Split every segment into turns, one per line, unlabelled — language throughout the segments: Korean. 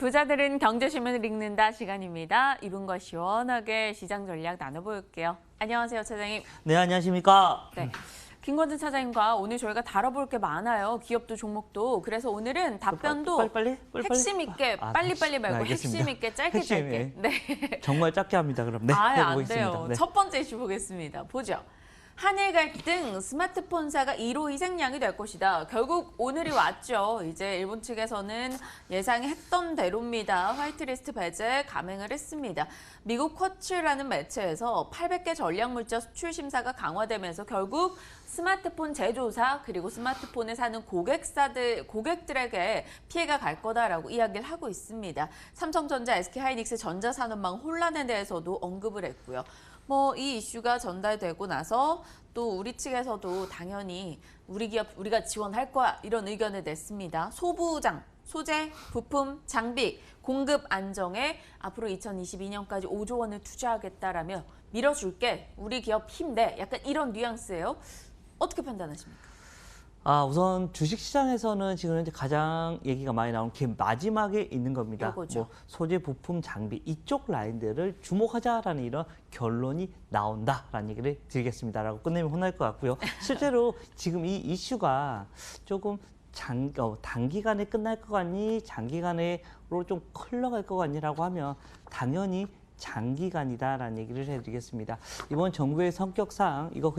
부자들은 경제신문을 읽는다 시간입니다. 이분과 시원하게 시장 전략 나눠볼게요. 안녕하세요, 차장님.
네, 안녕하십니까.
네. 김건진 차장님과 오늘 저희가 다뤄볼 게 많아요. 기업도 종목도. 그래서 오늘은 답변도
빨리?
핵심 있게 빨리빨리 말고
네,
핵심 있게 짧게
핵심,
짧게. 네.
정말 짧게 합니다. 그럼 네,
안
해보겠습니다.
돼요.
네.
첫 번째 이슈 보겠습니다. 보죠. 한일 갈등 스마트폰사가 1호 희생양이 될 것이다. 결국 오늘이 왔죠. 이제 일본 측에서는 예상했던 대로입니다. 화이트리스트 배제 감행을 했습니다. 미국 쿼츠라는 매체에서 800개 전략물자 수출 심사가 강화되면서 결국 스마트폰 제조사 그리고 스마트폰을 사는 고객들에게 피해가 갈 거다라고 이야기를 하고 있습니다. 삼성전자, SK하이닉스 전자산업망 혼란에 대해서도 언급을 했고요. 이 이슈가 전달되고 나서 또 우리 측에서도 당연히 우리 기업 우리가 지원할 거야 이런 의견을 냈습니다. 소부장, 소재, 부품, 장비, 공급 안정에 앞으로 2022년까지 5조 원을 투자하겠다라며 밀어줄게 우리 기업 힘내 약간 이런 뉘앙스예요. 어떻게 판단하십니까?
우선 주식시장에서는 지금 현재 가장 얘기가 많이 나오는 게 마지막에 있는 겁니다.
요거죠.
소재, 부품, 장비 이쪽 라인들을 주목하자라는 이런 결론이 나온다라는 얘기를 드리겠습니다라고 끝내면 혼날 것 같고요. 실제로 지금 이 이슈가 조금 단기간에 끝날 것 같니 장기간으로 좀 흘러갈 것 같니라고 하면 당연히 장기간이다라는 얘기를 해드리겠습니다. 이번 정부의 성격상 이거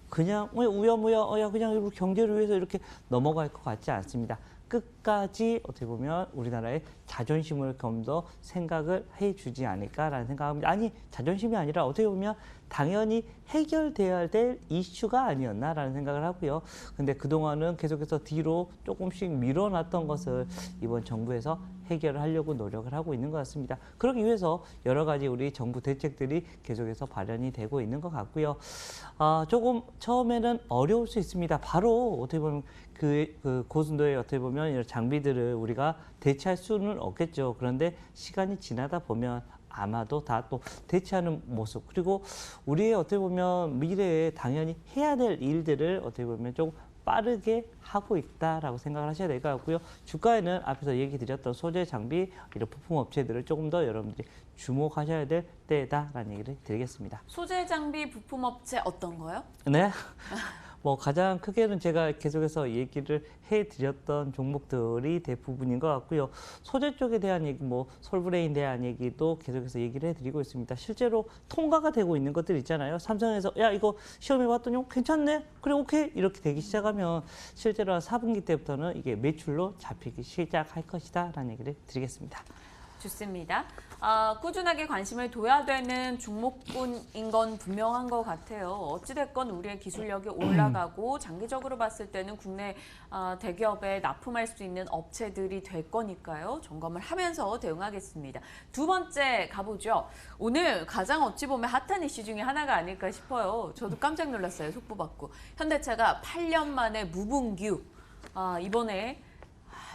그냥 우야무야 그냥 이렇게 경제를 위해서 이렇게 넘어갈 것 같지 않습니다. 끝까지 어떻게 보면 우리나라의 자존심을 좀 더 생각을 해주지 않을까라는 생각합니다. 아니 자존심이 아니라 어떻게 보면 당연히 해결돼야 될 이슈가 아니었나라는 생각을 하고요. 근데 그동안은 계속해서 뒤로 조금씩 밀어놨던 것을 이번 정부에서 해결을 하려고 노력을 하고 있는 것 같습니다. 그러기 위해서 여러 가지 우리 정부 대책들이 계속해서 발현이 되고 있는 것 같고요. 조금 처음에는 어려울 수 있습니다. 바로 어떻게 보면 그 고순도의 어떻게 보면 이런 장비들을 우리가 대체할 수는 없겠죠. 그런데 시간이 지나다 보면 아마도 다 또 대체하는 모습 그리고 우리의 어떻게 보면 미래에 당연히 해야 될 일들을 어떻게 보면 좀 빠르게 하고 있다라고 생각을 하셔야 될 것 같고요. 주가에는 앞에서 얘기 드렸던 소재 장비 이런 부품 업체들을 조금 더 여러분들이 주목하셔야 될 때다라는 얘기를 드리겠습니다.
소재 장비 부품 업체 어떤 거요?
네. 가장 크게는 제가 계속해서 얘기를 해드렸던 종목들이 대부분인 것 같고요. 소재 쪽에 대한 얘기, 솔브레인에 대한 얘기도 계속해서 얘기를 해드리고 있습니다. 실제로 통과가 되고 있는 것들 있잖아요. 삼성에서 야 이거 시험해봤더니 괜찮네? 그래 오케이 이렇게 되기 시작하면 실제로 한 4분기 때부터는 이게 매출로 잡히기 시작할 것이다 라는 얘기를 드리겠습니다.
좋습니다. 꾸준하게 관심을 둬야 되는 종목군인 건 분명한 것 같아요. 어찌됐건 우리의 기술력이 올라가고 장기적으로 봤을 때는 국내 대기업에 납품할 수 있는 업체들이 될 거니까요. 점검을 하면서 대응하겠습니다. 두 번째 가보죠. 오늘 가장 어찌 보면 핫한 이슈 중에 하나가 아닐까 싶어요. 저도 깜짝 놀랐어요. 속보받고. 현대차가 8년 만에 무분규. 이번에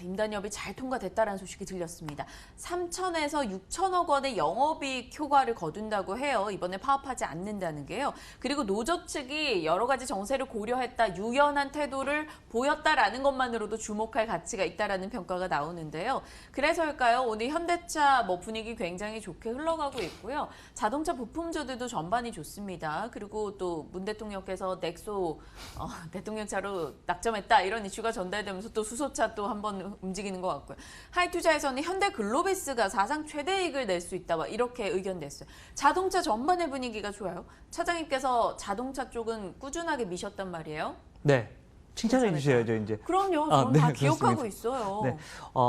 임단협이 잘 통과됐다는 소식이 들렸습니다. 3천에서 6천억 원의 영업이익 효과를 거둔다고 해요. 이번에 파업하지 않는다는 게요. 그리고 노조 측이 여러 가지 정세를 고려했다, 유연한 태도를 보였다라는 것만으로도 주목할 가치가 있다라는 평가가 나오는데요. 그래서일까요? 오늘 현대차 분위기 굉장히 좋게 흘러가고 있고요. 자동차 부품주들도 전반이 좋습니다. 그리고 또 문 대통령께서 넥소 대통령차로 낙점했다 이런 이슈가 전달되면서 또 수소차 또 한번 움직이는 것 같고요. 하이투자에서는 현대글로비스가 사상 최대이익을 낼 수 있다 이렇게 의견 냈어요. 자동차 전반의 분위기가 좋아요. 차장님께서 자동차 쪽은 꾸준하게 미셨단 말이에요.
네. 칭찬해 주셔야죠, 이제.
그럼요. 저는 다
네,
기억하고
그렇습니다.
있어요.
네.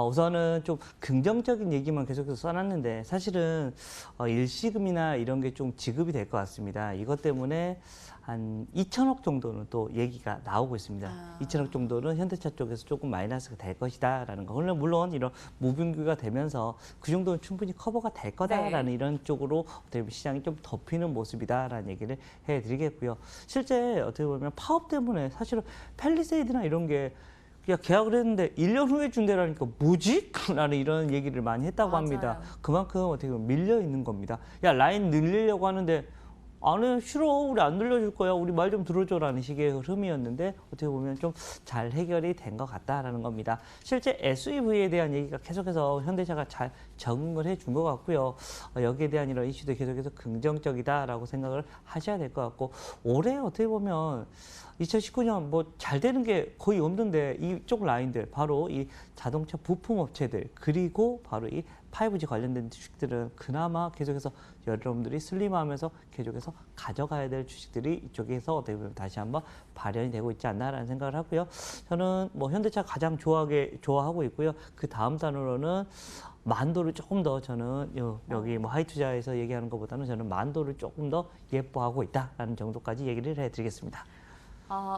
우선은 좀 긍정적인 얘기만 계속해서 써놨는데 사실은 일시금이나 이런 게 좀 지급이 될 것 같습니다. 이것 때문에 한 2천억 정도는 또 얘기가 나오고 있습니다. 2천억 정도는 현대차 쪽에서 조금 마이너스가 될 것이다라는 거. 물론 이런 무분규가 되면서 그 정도는 충분히 커버가 될 거다라는 이런 쪽으로 어떻게 보면 시장이 좀 덮이는 모습이다라는 얘기를 해드리겠고요. 실제 어떻게 보면 파업 때문에 사실은 팰리세이드나 이런 게 그냥 계약을 했는데 1년 후에 준대라니까 뭐지? 라는 이런 얘기를 많이 했다고 합니다. 그만큼 어떻게 보면 밀려 있는 겁니다. 야 라인 늘리려고 하는데 안 해, 싫어, 우리 안 들려줄 거야, 우리 말 좀 들어줘라는 식의 흐름이었는데 어떻게 보면 좀 잘 해결이 된 것 같다라는 겁니다. 실제 SUV에 대한 얘기가 계속해서 현대차가 잘 적응을 해준 것 같고요. 여기에 대한 이런 이슈도 계속해서 긍정적이다라고 생각을 하셔야 될 것 같고, 올해 어떻게 보면 2019년 뭐 잘 되는 게 거의 없는데 이쪽 라인들, 바로 이 자동차 부품 업체들, 그리고 바로 이 5G 관련된 주식들은 그나마 계속해서 여러분들이 슬림하면서 계속해서 가져가야 될 주식들이 이쪽에서 어떻게 보면 다시 한번 발현이 되고 있지 않나라는 생각을 하고요. 저는 뭐 현대차 가장 좋아하고 있고요. 그 다음 단으로는 만도를 조금 더 저는 여기 뭐 하이투자에서 얘기하는 것보다는 저는 만도를 조금 더 예뻐하고 있다라는 정도까지 얘기를 해드리겠습니다.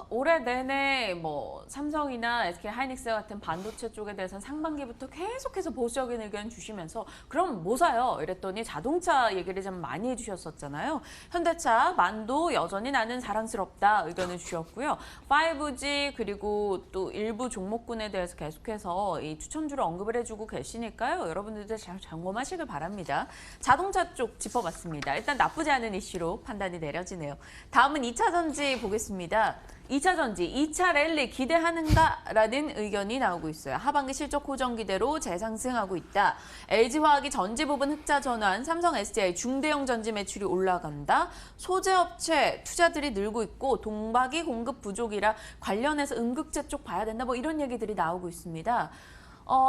올해 내내 뭐 삼성이나 SK 하이닉스 같은 반도체 쪽에 대해서는 상반기부터 계속해서 보수적인 의견 주시면서 그럼 뭐 사요? 이랬더니 자동차 얘기를 좀 많이 해주셨었잖아요. 현대차, 만도 여전히 나는 사랑스럽다 의견을 주셨고요. 5G 그리고 또 일부 종목군에 대해서 계속해서 이 추천주를 언급을 해주고 계시니까요. 여러분들도 잘 점검하시길 바랍니다. 자동차 쪽 짚어봤습니다. 일단 나쁘지 않은 이슈로 판단이 내려지네요. 다음은 2차 전지 보겠습니다. 2차 전지, 2차 랠리 기대하는가라는 의견이 나오고 있어요. 하반기 실적 호정 기대로 재상승하고 있다. LG화학이 전지 부분 흑자 전환, 삼성 SDI 중대형 전지 매출이 올라간다. 소재업체 투자들이 늘고 있고 동박이 공급 부족이라 관련해서 음극재 쪽 봐야 된다. 뭐 이런 얘기들이 나오고 있습니다.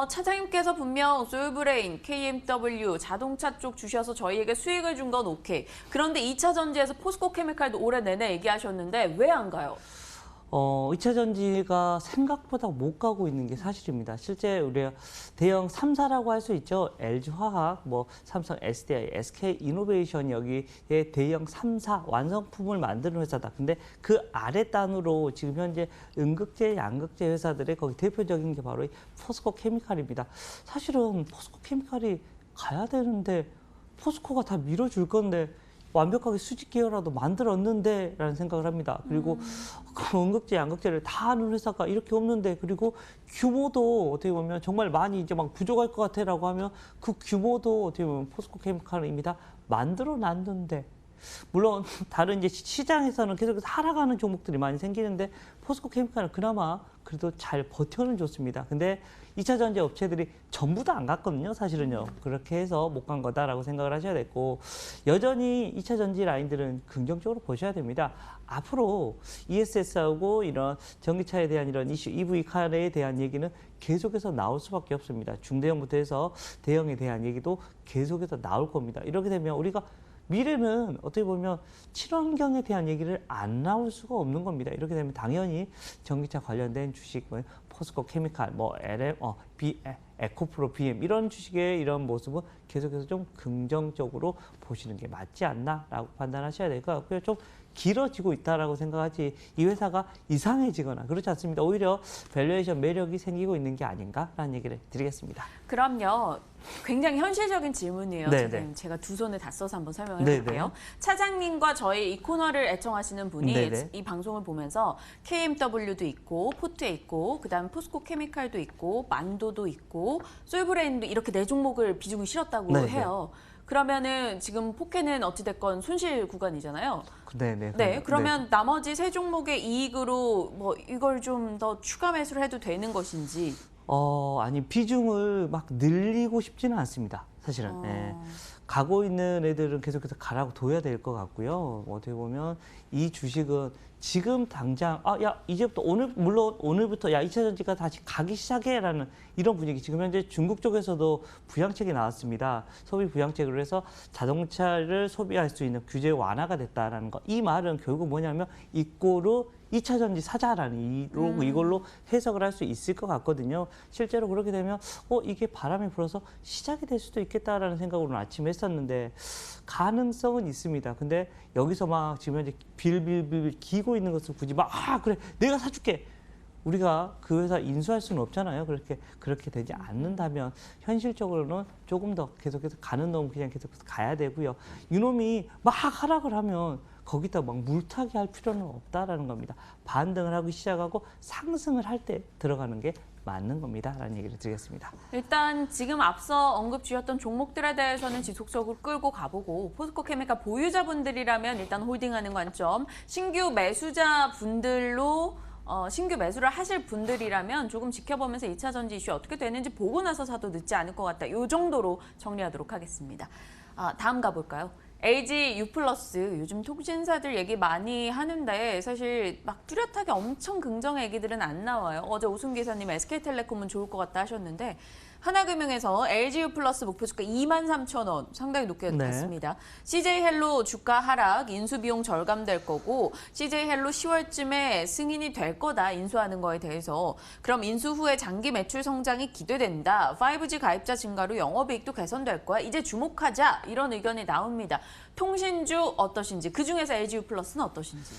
차장님께서 분명 솔브레인, KMW, 자동차 쪽 주셔서 저희에게 수익을 준 건 오케이. 그런데 2차 전지에서 포스코 케미칼도 올해 내내 얘기하셨는데 왜 안 가요?
2차 전지가 생각보다 못 가고 있는 게 사실입니다. 실제 우리가 대형 3사라고 할 수 있죠. LG화학, 뭐 삼성 SDI, SK이노베이션 여기에 대형 3사 완성품을 만드는 회사다. 근데 그 아래 단으로 지금 현재 음극재, 양극재 회사들의 거기 대표적인 게 바로 이 포스코 케미칼입니다. 사실은 포스코 케미칼이 가야 되는데 포스코가 다 밀어줄 건데 완벽하게 수직 계열화도 만들었는데 라는 생각을 합니다. 그리고 그 음극재, 양극재를 다 하는 회사가 이렇게 없는데, 그리고 규모도 어떻게 보면 정말 많이 이제 막 부족할 것 같아 라고 하면 그 규모도 어떻게 보면 포스코 케미칼은 이미 다 만들어 놨는데, 물론 다른 이제 시장에서는 계속 살아가는 종목들이 많이 생기는데 포스코 케미칼은 그나마 그래도 잘 버텨는 줬습니다. 근데 2차 전지 업체들이 전부 다 안 갔거든요, 사실은요. 그렇게 해서 못 간 거다라고 생각을 하셔야 됐고, 여전히 2차 전지 라인들은 긍정적으로 보셔야 됩니다. 앞으로 ESS하고 이런 전기차에 대한 이런 이슈, EV카에 대한 얘기는 계속해서 나올 수밖에 없습니다. 중대형부터 해서 대형에 대한 얘기도 계속해서 나올 겁니다. 이렇게 되면 우리가 미래는 어떻게 보면 친환경에 대한 얘기를 안 나올 수가 없는 겁니다. 이렇게 되면 당연히 전기차 관련된 주식, 포스코 케미칼, 에코프로 BM 이런 주식의 이런 모습은 계속해서 좀 긍정적으로 보시는 게 맞지 않나라고 판단하셔야 될 것 같고요. 좀 길어지고 있다라고 생각하지 이 회사가 이상해지거나 그렇지 않습니다. 오히려 밸류에이션 매력이 생기고 있는 게 아닌가라는 얘기를 드리겠습니다.
그럼요. 굉장히 현실적인 질문이에요.
네네.
지금 제가 두 손을 다 써서 한번 설명을
네네.
해볼게요. 차장님과 저희 이 코너를 애청하시는 분이
네네.
이 방송을 보면서 KMW도 있고 포트에 있고 그다음 포스코 케미칼도 있고 만도도 있고 솔브레인도 이렇게 네 종목을 비중을 실었다고
네네.
해요. 그러면은 지금 포켓은 어찌됐건 손실 구간이잖아요.
네네.
네, 그러면 나머지 세 종목의 이익으로 뭐 이걸 좀 더 추가 매수를 해도 되는 것인지.
아니 비중을 막 늘리고 싶지는 않습니다. 사실은. 예. 가고 있는 애들은 계속해서 가라고 둬야 될 것 같고요. 어떻게 보면 이 주식은 지금 당장 야 이제부터 물론 오늘부터 야 2차 전지가 다시 가기 시작해라는 이런 분위기. 지금 현재 중국 쪽에서도 부양책이 나왔습니다. 소비 부양책으로 해서 자동차를 소비할 수 있는 규제 완화가 됐다라는 거. 이 말은 결국 뭐냐면 이꼬로 2차 전지 사자라는 이걸로 해석을 할 수 있을 것 같거든요. 실제로 그렇게 되면 이게 바람이 불어서 시작이 될 수도 있겠다라는 생각으로는 아침에 했었는데 가능성은 있습니다. 근데 여기서 막 지금 현재 빌빌빌 기고 있는 것을 굳이 막 그래 내가 사줄게. 우리가 그 회사 인수할 수는 없잖아요. 그렇게 되지 않는다면 현실적으로는 조금 더 계속해서 가는 놈은 그냥 계속해서 가야 되고요. 이놈이 막 하락을 하면 거기다 막 물타기 할 필요는 없다라는 겁니다. 반등을 하기 시작하고 상승을 할 때 들어가는 게 맞는 겁니다. 라는 얘기를 드리겠습니다.
일단 지금 앞서 언급 주셨던 종목들에 대해서는 지속적으로 끌고 가보고 포스코케미칼 보유자분들이라면 일단 홀딩하는 관점, 신규 매수자분들로 신규 매수를 하실 분들이라면 조금 지켜보면서 2차 전지 이슈 어떻게 되는지 보고 나서 사도 늦지 않을 것 같다. 이 정도로 정리하도록 하겠습니다. 다음 가볼까요? LG U+, 요즘 통신사들 얘기 많이 하는데 사실 막 뚜렷하게 엄청 긍정의 얘기들은 안 나와요. 어제 오순 기사님 SK텔레콤은 좋을 것 같다 하셨는데 하나금융에서 LG U+ 목표 주가 23,000원 상당히 높게
네.
갔습니다. CJ헬로 주가 하락, 인수비용 절감될 거고 CJ헬로 10월쯤에 승인이 될 거다 인수하는 거에 대해서 그럼 인수 후에 장기 매출 성장이 기대된다. 5G 가입자 증가로 영업이익도 개선될 거야. 이제 주목하자 이런 의견이 나옵니다. 통신주 어떠신지 그중에서 LG U+는 어떠신지.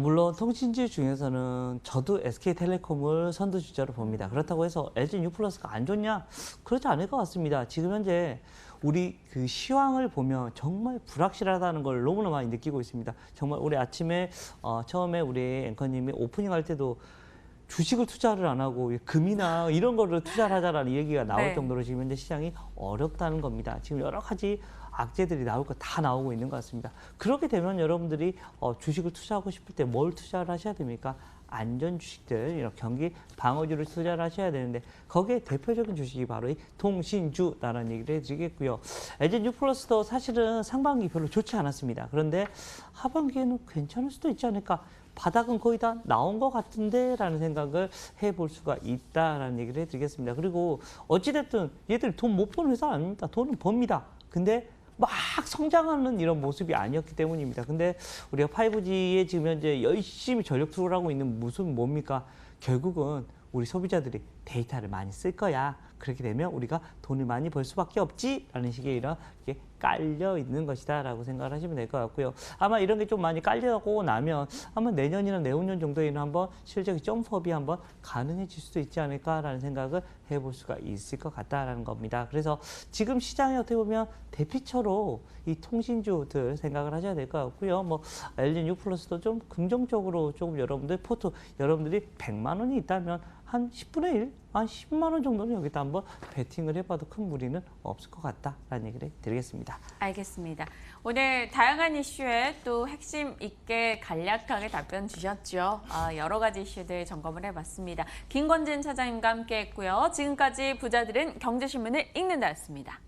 물론 통신주 중에서는 저도 SK텔레콤을 선두주자로 봅니다. 그렇다고 해서 LG U+가 안 좋냐? 그렇지 않을 것 같습니다. 지금 현재 우리 그 시황을 보면 정말 불확실하다는 걸 너무나 많이 느끼고 있습니다. 정말 우리 아침에 처음에 우리 앵커님이 오프닝 할 때도 주식을 투자를 안 하고 금이나 이런 거를 투자를 하자라는 얘기가 나올
네.
정도로 지금 현재 시장이 어렵다는 겁니다. 지금 여러 가지 악재들이 나올 거 다 나오고 있는 것 같습니다. 그렇게 되면 여러분들이 주식을 투자하고 싶을 때 뭘 투자를 하셔야 됩니까? 안전 주식들, 이런 경기 방어주를 투자를 하셔야 되는데 거기에 대표적인 주식이 바로 이 통신주라는 얘기를 해드리겠고요. LG U+도 사실은 상반기 별로 좋지 않았습니다. 그런데 하반기에는 괜찮을 수도 있지 않을까? 바닥은 거의 다 나온 것 같은데 라는 생각을 해볼 수가 있다라는 얘기를 해드리겠습니다. 그리고 어찌됐든 얘들 돈 못 버는 회사 아닙니다. 돈은 법니다. 근데 막 성장하는 이런 모습이 아니었기 때문입니다. 근데 우리가 5G에 지금 현재 열심히 전력 투구를 하고 있는 무슨 뭡니까? 결국은 우리 소비자들이 데이터를 많이 쓸 거야. 그렇게 되면 우리가 돈을 많이 벌 수밖에 없지? 라는 식의 이렇게 깔려 있는 것이다 라고 생각을 하시면 될 것 같고요. 아마 이런 게 좀 많이 깔려고 나면 아마 내년이나 내후년 정도에는 한번 실적이 점프업이 한번 가능해질 수도 있지 않을까라는 생각을 해볼 수가 있을 것 같다라는 겁니다. 그래서 지금 시장에 어떻게 보면 대피처로 이 통신주들 생각을 하셔야 될 것 같고요. 뭐 LG U+도 좀 긍정적으로 조금 여러분들 포트 여러분들이 100만 원이 있다면 한 10분의 1, 한 10만 원 정도는 여기다 한번 베팅을 해봐도 큰 무리는 없을 것 같다라는 얘기를 드리겠습니다.
알겠습니다. 오늘 다양한 이슈에 또 핵심 있게 간략하게 답변 주셨죠. 여러 가지 이슈들 점검을 해봤습니다. 김권진 차장님과 함께했고요. 지금까지 부자들은 경제신문을 읽는다였습니다.